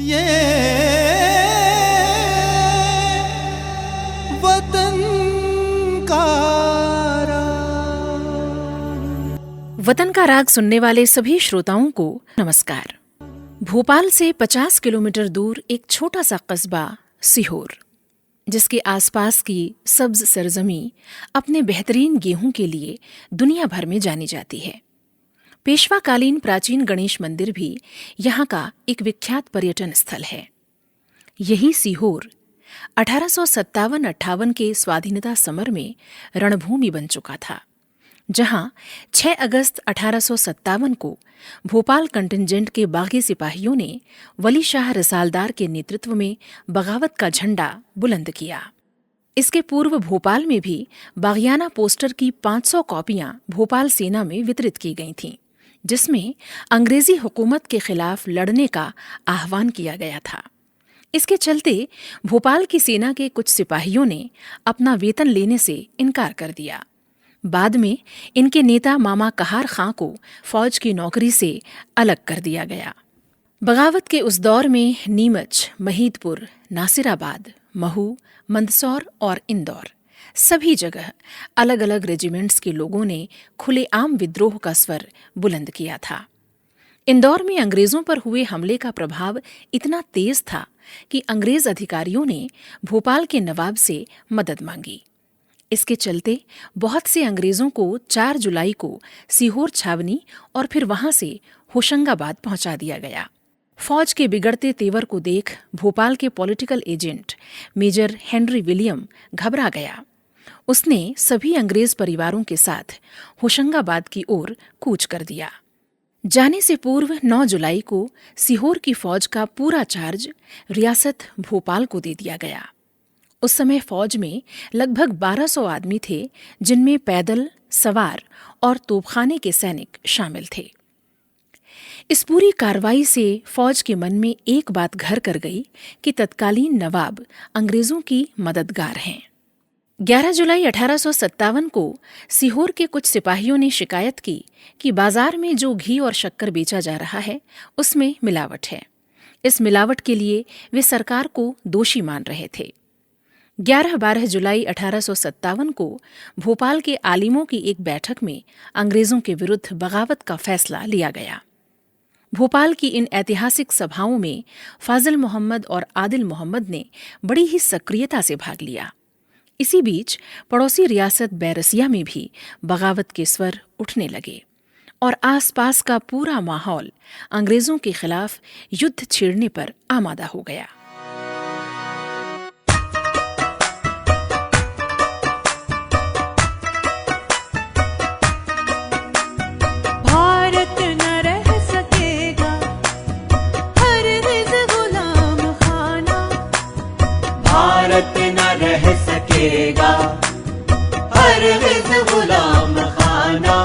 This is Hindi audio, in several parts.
ये वतन का राग। वतन का राग सुनने वाले सभी श्रोताओं को नमस्कार। भोपाल से 50 किलोमीटर दूर एक छोटा सा कस्बा सीहोर, जिसके आसपास की सब्ज सरजमी अपने बेहतरीन गेहूं के लिए दुनिया भर में जानी जाती है। पेशवाकालीन प्राचीन गणेश मंदिर भी यहाँ का एक विख्यात पर्यटन स्थल है। यही सीहोर 1857-58 के स्वाधीनता समर में रणभूमि बन चुका था, जहाँ 6 अगस्त 1857 को भोपाल कंटिंजेंट के बागी सिपाहियों ने वली शाह रसालदार के नेतृत्व में बगावत का झंडा बुलंद किया। इसके पूर्व भोपाल में भी बागियाना पोस्टर की 500 कॉपियां भोपाल सेना में वितरित की गई थीं, जिसमें अंग्रेजी हुकूमत के खिलाफ लड़ने का आह्वान किया गया था। इसके चलते भोपाल की सेना के कुछ सिपाहियों ने अपना वेतन लेने से इनकार कर दिया। बाद में इनके नेता मामा कहार खां को फौज की नौकरी से अलग कर दिया गया। बगावत के उस दौर में नीमच, महीदपुर, नासिराबाद, महू, मंदसौर और इंदौर सभी जगह अलग अलग रेजिमेंट्स के लोगों ने खुलेआम विद्रोह का स्वर बुलंद किया था। इंदौर में अंग्रेजों पर हुए हमले का प्रभाव इतना तेज था कि अंग्रेज अधिकारियों ने भोपाल के नवाब से मदद मांगी। इसके चलते बहुत से अंग्रेजों को 4 जुलाई को सीहोर छावनी और फिर वहां से होशंगाबाद पहुंचा दिया गया। फौज के बिगड़ते तेवर को देख भोपाल के political agent major Henry William घबरा गया। उसने सभी अंग्रेज परिवारों के साथ होशंगाबाद की ओर कूच कर दिया। जाने से पूर्व 9 जुलाई को सीहोर की फौज का पूरा चार्ज रियासत भोपाल को दे दिया गया। उस समय फौज में लगभग 1200 आदमी थे, जिनमें पैदल, सवार और तोपखाने के सैनिक शामिल थे। इस पूरी कार्रवाई से फौज के मन में एक बात घर कर गई कि तत्कालीन नवाब अंग्रेजों की मददगार हैं। 11 जुलाई 1857 को सीहोर के कुछ सिपाहियों ने शिकायत की कि बाजार में जो घी और शक्कर बेचा जा रहा है उसमें मिलावट है। इस मिलावट के लिए वे सरकार को दोषी मान रहे थे। 11-12 जुलाई 1857 को भोपाल के आलिमों की एक बैठक में अंग्रेजों के विरुद्ध बगावत का फैसला लिया गया। भोपाल की इन ऐतिहासिक सभाओं में फाजिल मोहम्मद और आदिल मोहम्मद ने बड़ी ही सक्रियता से भाग लिया। इसी बीच पड़ोसी रियासत बैरसिया में भी बगावत के स्वर उठने लगे और आसपास का पूरा माहौल अंग्रेजों के खिलाफ युद्ध छेड़ने पर आमादा हो गया। हरगिज़ गुलाम खाना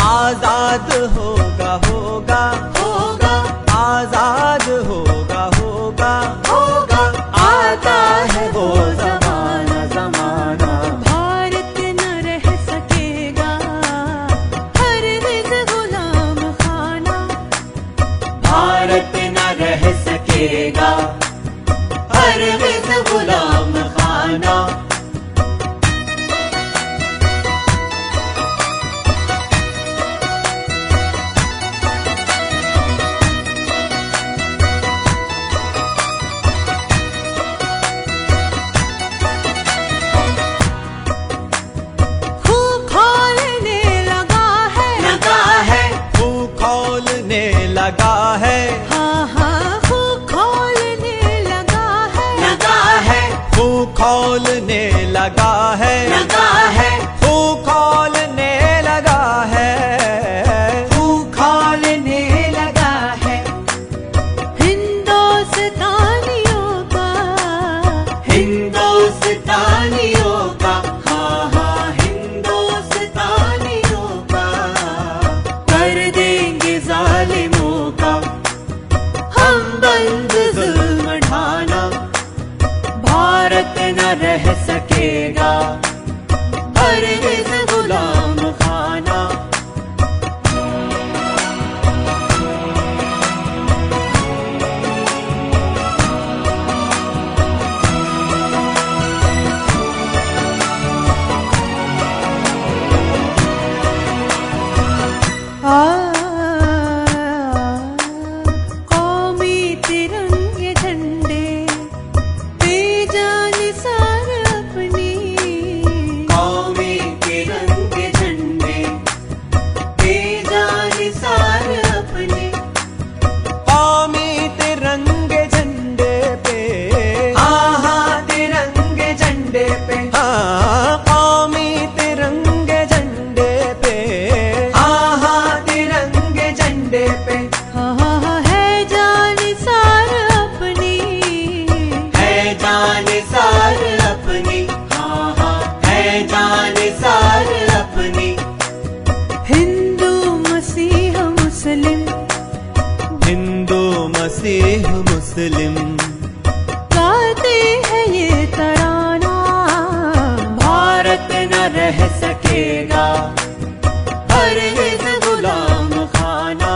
आजाद होगा होगा होगा, आजाद होगा होगा होगा, आता है वो ज़माना ज़माना। भारत न रह सकेगा हरगिज़ गुलाम खाना, भारत न रह सकेगा हरगिज़ गुलाम खाना। लगा है, हाँ हाँ खूब खोलने लगा है, लगा है, खूब खोलने लगा है, लगा है, खूब खोलने लगा है, खूब खोलने लगा है। हिंदुस्तानियों का, हिंदुस्तानियों का, हाँ हाँ हिंदुस्तानियों का, कर देंगे जालिमों का हम बंद जुल्म ढाना। भारत न रह सकेगा हरगिज़ गुलाम खाना। हो मुस्लिम, गाते हैं ये तराना, भारत न रह सकेगा हरगिज़ गुलाम खाना।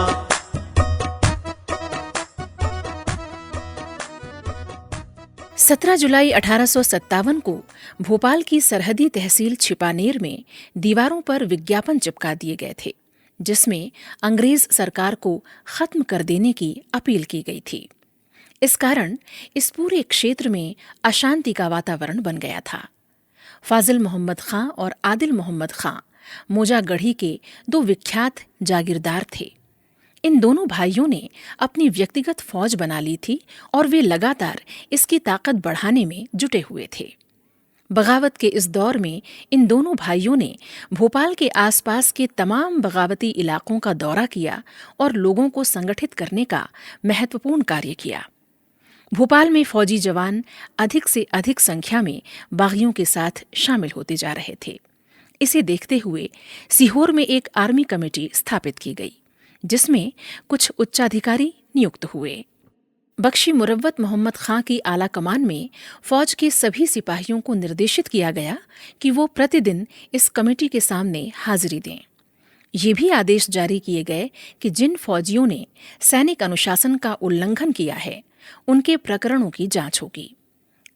17 जुलाई 1857 को भोपाल की सरहदी तहसील छिपानेर में दीवारों पर विज्ञापन चिपका दिए गए थे, जिसमें अंग्रेज सरकार को खत्म कर देने की अपील की गई थी। इस कारण इस पूरे क्षेत्र में अशांति का वातावरण बन गया था। फाजिल मोहम्मद खां और आदिल मोहम्मद खां मोजागढ़ी के दो विख्यात जागीरदार थे। इन दोनों भाइयों ने अपनी व्यक्तिगत फौज बना ली थी और वे लगातार इसकी ताकत बढ़ाने में जुटे हुए थे। बगावत के इस दौर में इन दोनों भाइयों ने भोपाल के आसपास के तमाम बगावती इलाकों का दौरा किया और लोगों को संगठित करने का महत्वपूर्ण कार्य किया। भोपाल में फौजी जवान अधिक से अधिक संख्या में बागियों के साथ शामिल होते जा रहे थे। इसे देखते हुए सीहोर में एक आर्मी कमेटी स्थापित की गई, जिसमें कुछ उच्चाधिकारी नियुक्त हुए। बख्शी मुरव्वत मोहम्मद खां की आला कमान में फौज के सभी सिपाहियों को निर्देशित किया गया कि वो प्रतिदिन इस कमेटी के सामने हाजिरी दें। ये भी आदेश जारी किए गए कि जिन फौजियों ने सैनिक अनुशासन का उल्लंघन किया है, उनके प्रकरणों की जांच होगी।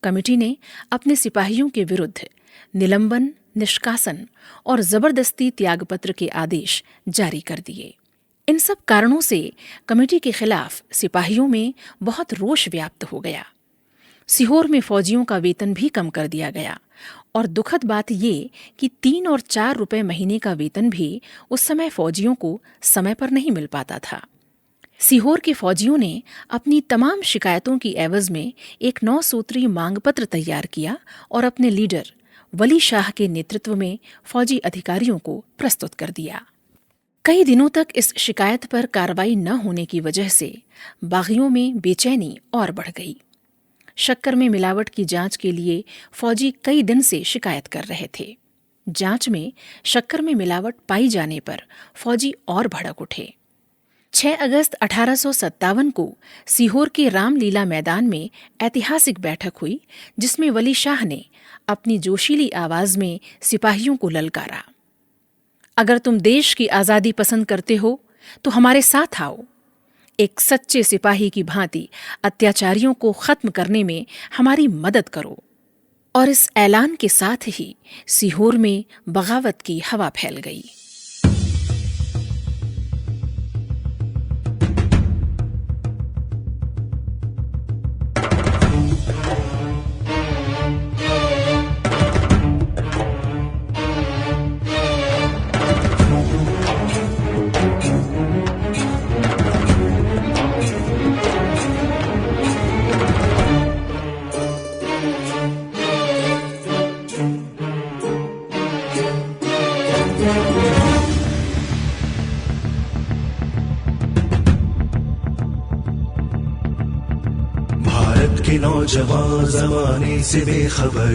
कमेटी ने अपने सिपाहियों के विरुद्ध निलंबन, निष्कासन और जबरदस्ती त्यागपत्र के आदेश जारी कर दिए। इन सब कारणों से कमेटी के खिलाफ सिपाहियों में बहुत रोष व्याप्त हो गया। सीहोर में फौजियों का वेतन भी कम कर दिया गया और दुखद बात ये कि 3 और 4 रुपए महीने का वेतन भी उस समय फौजियों को समय पर नहीं मिल पाता था। सीहोर के फौजियों ने अपनी तमाम शिकायतों की एवज में एक 9 सूत्री मांग पत्र तैयार किया और अपने लीडर वली शाह के नेतृत्व में फौजी अधिकारियों को प्रस्तुत कर दिया। कई दिनों तक इस शिकायत पर कार्रवाई न होने की वजह से बागियों में बेचैनी और बढ़ गई। शक्कर में मिलावट की जांच के लिए फौजी कई दिन से शिकायत कर रहे थे। जांच में शक्कर में मिलावट पाई जाने पर फौजी और भड़क उठे। 6 अगस्त 1857 को सीहोर के रामलीला मैदान में ऐतिहासिक बैठक हुई, जिसमें वली शाह ने अपनी जोशीली आवाज में सिपाहियों को ललकारा। अगर तुम देश की आजादी पसंद करते हो तो हमारे साथ आओ। एक सच्चे सिपाही की भांति अत्याचारियों को खत्म करने में हमारी मदद करो। और इस ऐलान के साथ ही सीहोर में बगावत की हवा फैल गई। भारत के नौजवान जमाने से बेखबर,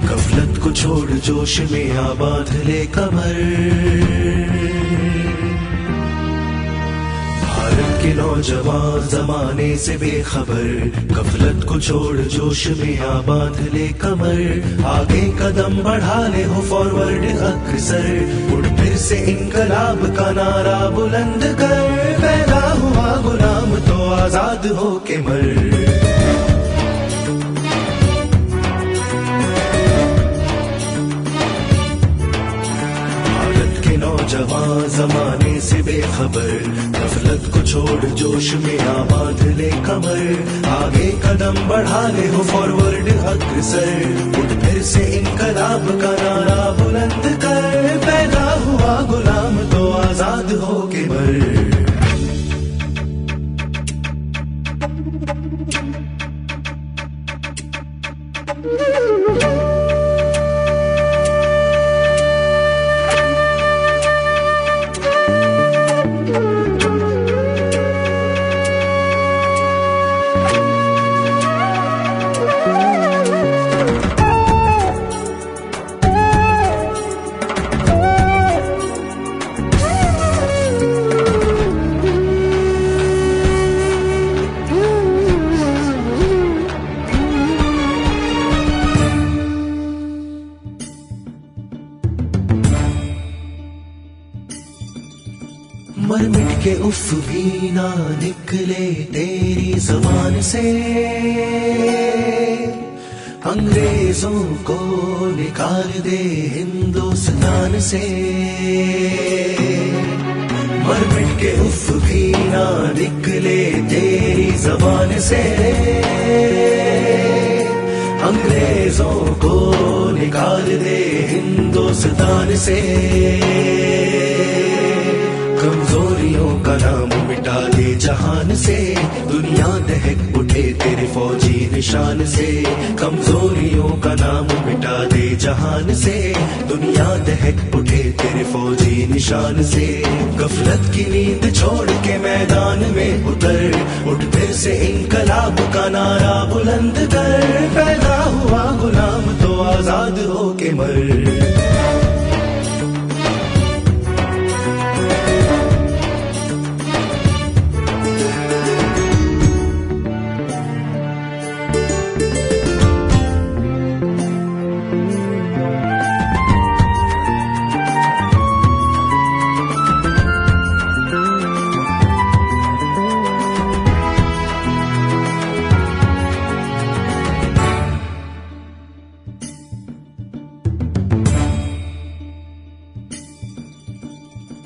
गफलत को छोड़ जोश में आबाद ले कमर। भारत के नौजवान जमाने से बेखबर, गफलत को छोड़ जोश में आबाद ले कमर। आगे कदम बढ़ा ले हो फॉरवर्ड अक्सर, उठ फिर से इनकलाब का नारा बुलंद कर। पैदा हुआ गुलाम तो आजाद हो के मर। भारत के नौजवान जमाने से बेखबर, गफलत को छोड़ जोश में आबाद ले कमर। आगे कदम बढ़ा ले हो फॉरवर्ड अग्रसर, उठ फिर से इनकलाब का नारा बुलंद कर। पैदा हुआ गुलाम तो आजाद हो के मर। मर मिट के उफ भी ना निकले तेरी ज़बान से, अंग्रेजों को निकाल दे हिंदुस्तान से। मर मिट के उफ भी ना निकले तेरी ज़बान से, अंग्रेजों को निकाल दे हिंदुस्तान से। कमजोरियों का नाम मिटा दे जहान से, दुनिया दहक उठे तेरे फौजी निशान से। कमजोरियों का नाम मिटा दे जहान से, दुनिया दहक उठे तेरे फौजी निशान से। गफलत की नींद छोड़ के मैदान में उतर, उठ फिर से इंकलाब का नारा बुलंद कर। पैदा हुआ गुलाम तो आजाद हो के मर।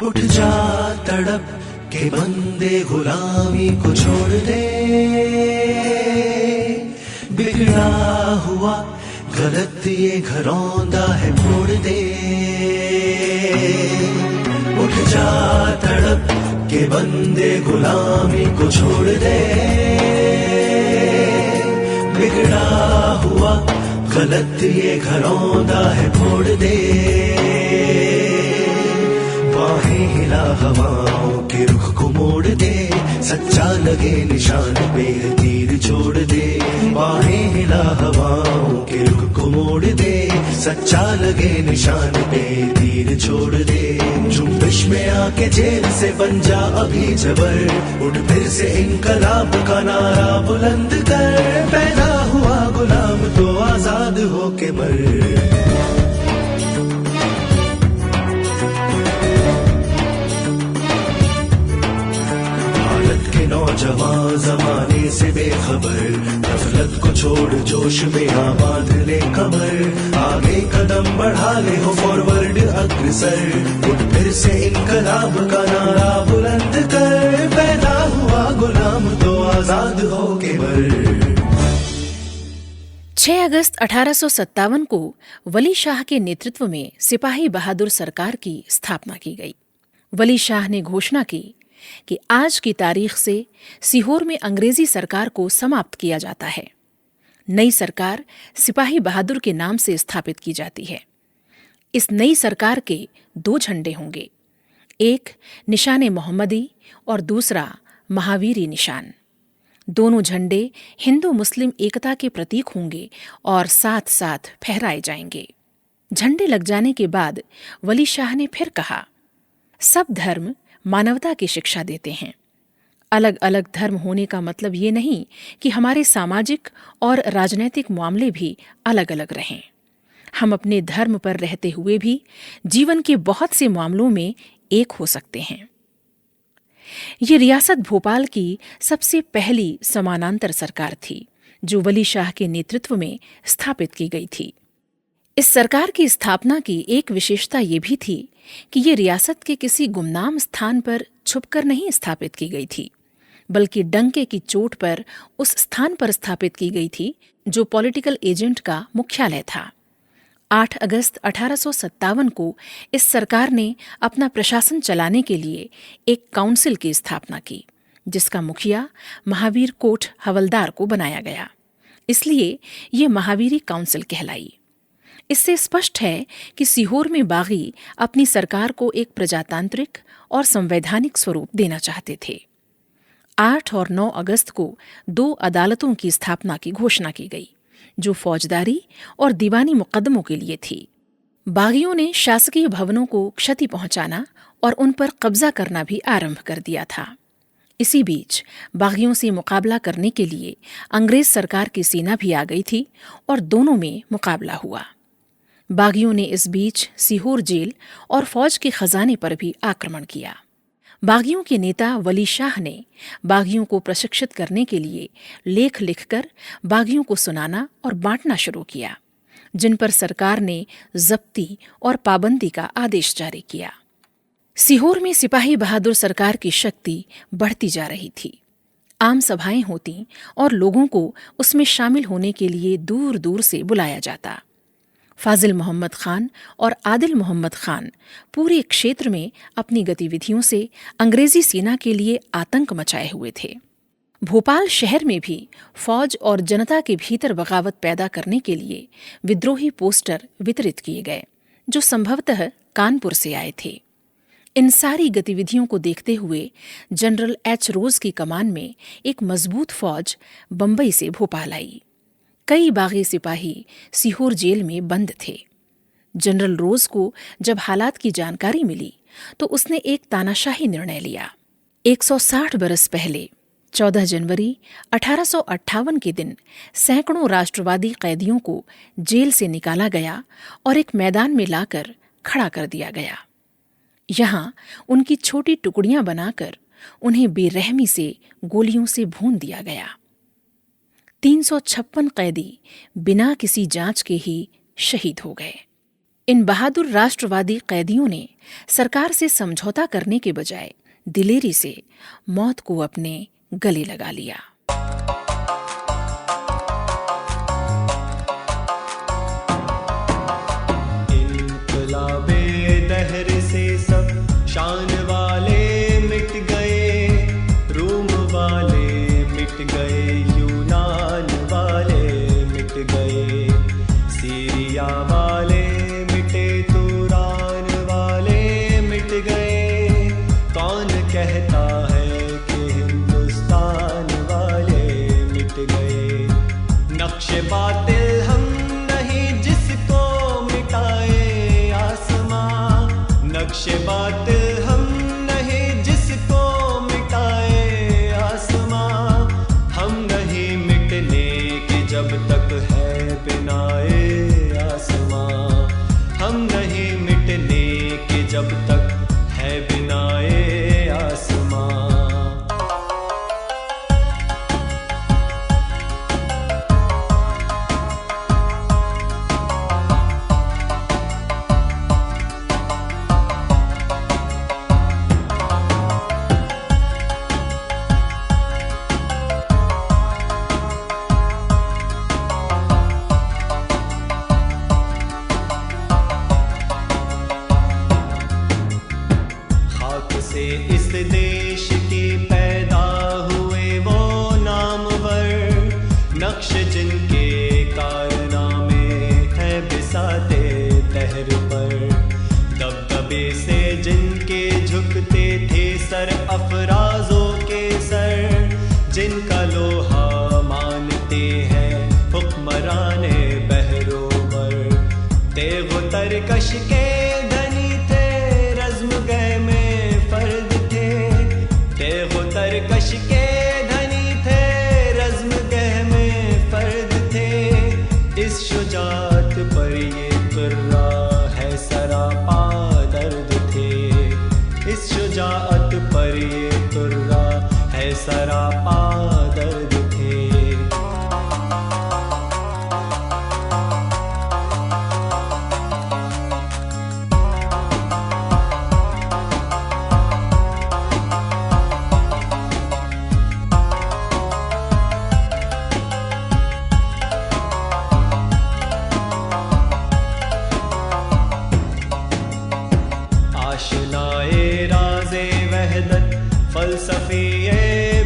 उठ जा तड़प के बंदे गुलामी को छोड़ दे, बिगड़ा हुआ गलत ये घरौंदा है मोड़ दे। उठ जा तड़प के बंदे गुलामी को छोड़ दे, बिगड़ा हुआ गलत ये घरौंदा है मोड़ दे। बाहें हिला हवाओं के रुख को मोड़ दे, सच्चा लगे निशान पे तीर छोड़ दे। बाहें हिला हवाओं के रुख को मोड़ दे, सच्चा लगे निशान पे तीर छोड़ दे। जुम्बिश में आके जेल से बन जा अभी जबर, उठ फिर से इंकलाब का नारा बुलंद कर। पैदा हुआ गुलाम तो आजाद हो के मर। नौजवान जमाने से बेखबर, गफलत को छोड़ जोश में आ बांध ले कमर। आगे कदम बढ़ा ले हो फॉरवर्ड अग्रसर, उठ फिर से इंकलाब का नारा बुलंद कर। पैदा हुआ गुलाम तो आजाद हो के मर। 6 अगस्त 1857 को वली शाह के नेतृत्व में सिपाही बहादुर सरकार की स्थापना की गई। वली शाह ने घोषणा की कि आज की तारीख से सीहोर में अंग्रेजी सरकार को समाप्त किया जाता है। नई सरकार सिपाही बहादुर के नाम से स्थापित की जाती है। इस नई सरकार के 2 झंडे होंगे, एक निशान मोहम्मदी और दूसरा महावीरी निशान। दोनों झंडे हिंदू मुस्लिम एकता के प्रतीक होंगे और साथ साथ फहराए जाएंगे। झंडे लग जाने के बाद वली शाह ने फिर कहा, सब धर्म मानवता की शिक्षा देते हैं। अलग अलग धर्म होने का मतलब ये नहीं कि हमारे सामाजिक और राजनैतिक मामले भी अलग अलग रहें। हम अपने धर्म पर रहते हुए भी जीवन के बहुत से मामलों में एक हो सकते हैं। ये रियासत भोपाल की सबसे पहली समानांतर सरकार थी जो वली शाह के नेतृत्व में स्थापित की गई थी। इस सरकार की स्थापना की एक विशेषता ये भी थी कि ये रियासत के किसी गुमनाम स्थान पर छुपकर नहीं स्थापित की गई थी, बल्कि डंके की चोट पर उस स्थान पर स्थापित की गई थी जो पॉलिटिकल एजेंट का मुख्यालय था। 8 अगस्त 1857 को इस सरकार ने अपना प्रशासन चलाने के लिए एक काउंसिल की स्थापना की, जिसका मुखिया महावीर कोट हवलदार को बनाया गया। इसलिए ये महावीरी काउंसिल कहलाई। इससे स्पष्ट है कि सीहोर में बागी अपनी सरकार को एक प्रजातांत्रिक और संवैधानिक स्वरूप देना चाहते थे। 8 और 9 अगस्त को 2 अदालतों की स्थापना की घोषणा की गई, जो फौजदारी और दीवानी मुकदमों के लिए थी। बागियों ने शासकीय भवनों को क्षति पहुंचाना और उन पर कब्जा करना भी आरंभ कर दिया था। इसी बीच बागियों से मुकाबला करने के लिए अंग्रेज सरकार की सेना भी आ गई थी और दोनों में मुकाबला हुआ। बागियों ने इस बीच सीहोर जेल और फौज के खजाने पर भी आक्रमण किया। बागियों के नेता वली शाह ने बागियों को प्रशिक्षित करने के लिए लेख लिखकर बागियों को सुनाना और बांटना शुरू किया, जिन पर सरकार ने जब्ती और पाबंदी का आदेश जारी किया। सीहोर में सिपाही बहादुर सरकार की शक्ति बढ़ती जा रही थी। आम सभाएं होती और लोगों को उसमें शामिल होने के लिए दूर दूर से बुलाया जाता। फाजिल मोहम्मद खान और आदिल मोहम्मद खान पूरे क्षेत्र में अपनी गतिविधियों से अंग्रेजी सेना के लिए आतंक मचाए हुए थे। भोपाल शहर में भी फौज और जनता के भीतर बगावत पैदा करने के लिए विद्रोही पोस्टर वितरित किए गए, जो संभवतः कानपुर से आए थे। इन सारी गतिविधियों को देखते हुए जनरल एच रोज की कमान में एक मजबूत फौज बंबई से भोपाल आई। कई बागी सिपाही सीहोर जेल में बंद थे। जनरल रोज को जब हालात की जानकारी मिली तो उसने एक तानाशाही निर्णय लिया। 160 बरस पहले 14 जनवरी 1858 के दिन सैकड़ों राष्ट्रवादी कैदियों को जेल से निकाला गया और एक मैदान में लाकर खड़ा कर दिया गया। यहाँ उनकी छोटी टुकड़ियां बनाकर उन्हें बेरहमी से गोलियों से भून दिया गया। 356 कैदी बिना किसी जांच के ही शहीद हो गए। इन बहादुर राष्ट्रवादी कैदियों ने सरकार से समझौता करने के बजाय दिलेरी से मौत को अपने गले लगा लिया। इनकलाबे दहर से सब शान वाले मिट गए, रूम वाले मिट गए, यूनान वाले मिट गए, सीरिया वाले मिटे, तुरान वाले मिट गए। कौन कहता है कि हिंदुस्तान वाले मिट गए। नक्शे बातिल हम नहीं जिसको मिटाए आसमां, नक्शे बातिल हम नहीं जिसको मिटाए आसमां। हम नहीं मिटने के जब तक है बिनाए आसमां, हम नहीं मिटने के जब तक है बिनाए आसमां। इस देश की पैदा हुए वो नामवर, नक्श जिनके कारनामे है बिसाते तहर पर। दबदबे से जिनके झुकते थे सर अफराजों के सर, जिनका लोहा मानते हैं हुक्मराने बहरोवर। तेगो तरकश के धनी थे, रज़्म गए में फर्द थे। तेगो तरकश के धनी थे, रज़्म गए में फर्द थे। इस शुजाअत पर ये तुर्रा है सरापा दर्द थे, इस शुजाअत पर ये तुर्रा है सरापा दर्द थे। आशनाए राज़े वहदत फ़लसफ़े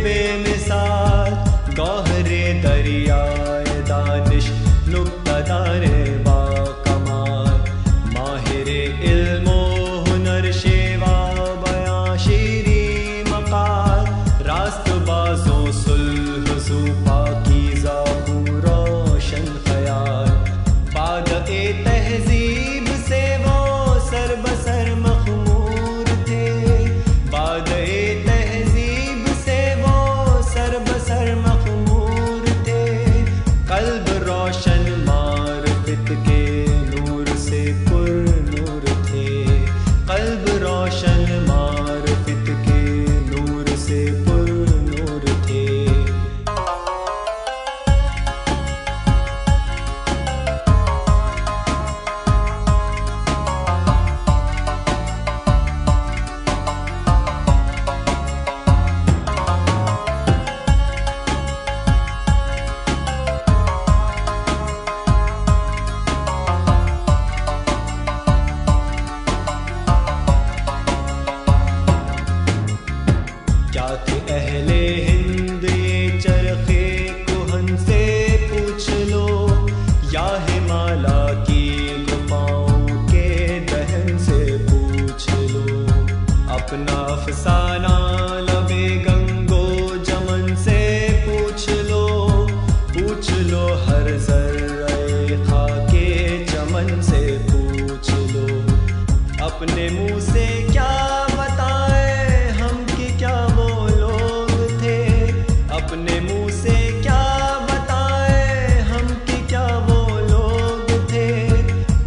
बेमिसाल, गौहरे दरियाए दानिश नुक्तादारे बाकमाल। माहिरे इल्मो हुनर शेवा बयां शीरी मकाल, रास्तबाज़ों सुल्ह ज़ू पाकीज़ा रोशन ख़याल। बादए तहज़ीब से वो सर बसर मखमूर थे, बादए तहज़ीब थे अहले हिंद ये चरखे कुहन से पूछ लो, या हिमाला की गुफाओं के दहन से पूछ लो। अपना अफसाना लबे गंगो जमन से पूछ लो हर जर्रे खाके चमन से पूछ लो। अपने मुंह से क्या बताए हम कि क्या वो लोग थे, अपने मुंह से क्या बताए हम कि क्या वो लोग थे।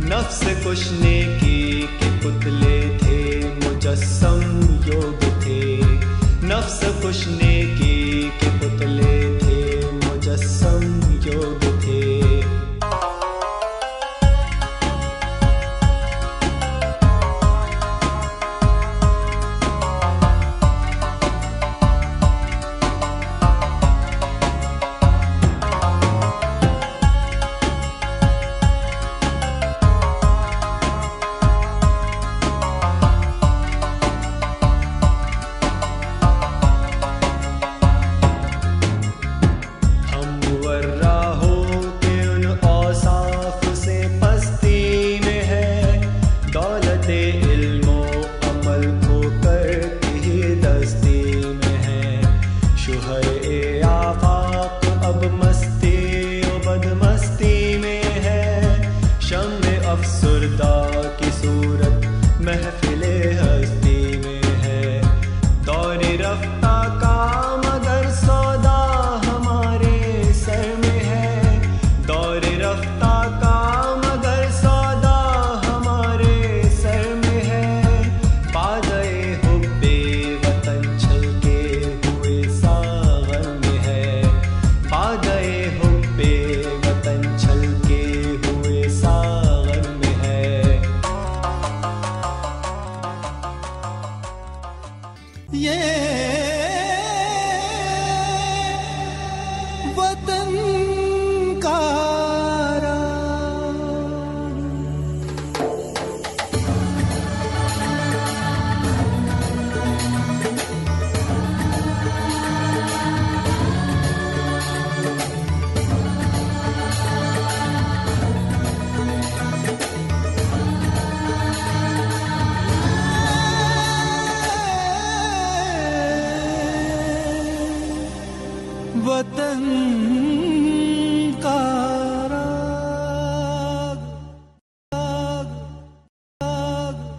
नफ्स कुशने की के पुतले थे मुजस्सम योग थे, नफ्स कुशने की के पुतले थे मुजस्सम योग थे। अफसुरदा की सूरत महफिले हस्ती में है। दौरे रफ्ता का मगर सौदा हमारे सर में है, दौरे रफ्ता का मगर सौदा हमारे सर में है। पा गए हुब्बे वतन छलके हुए सावन में है, पा गए हुब्बे वतन छलके हुए सावन में है। ये वतन का वतन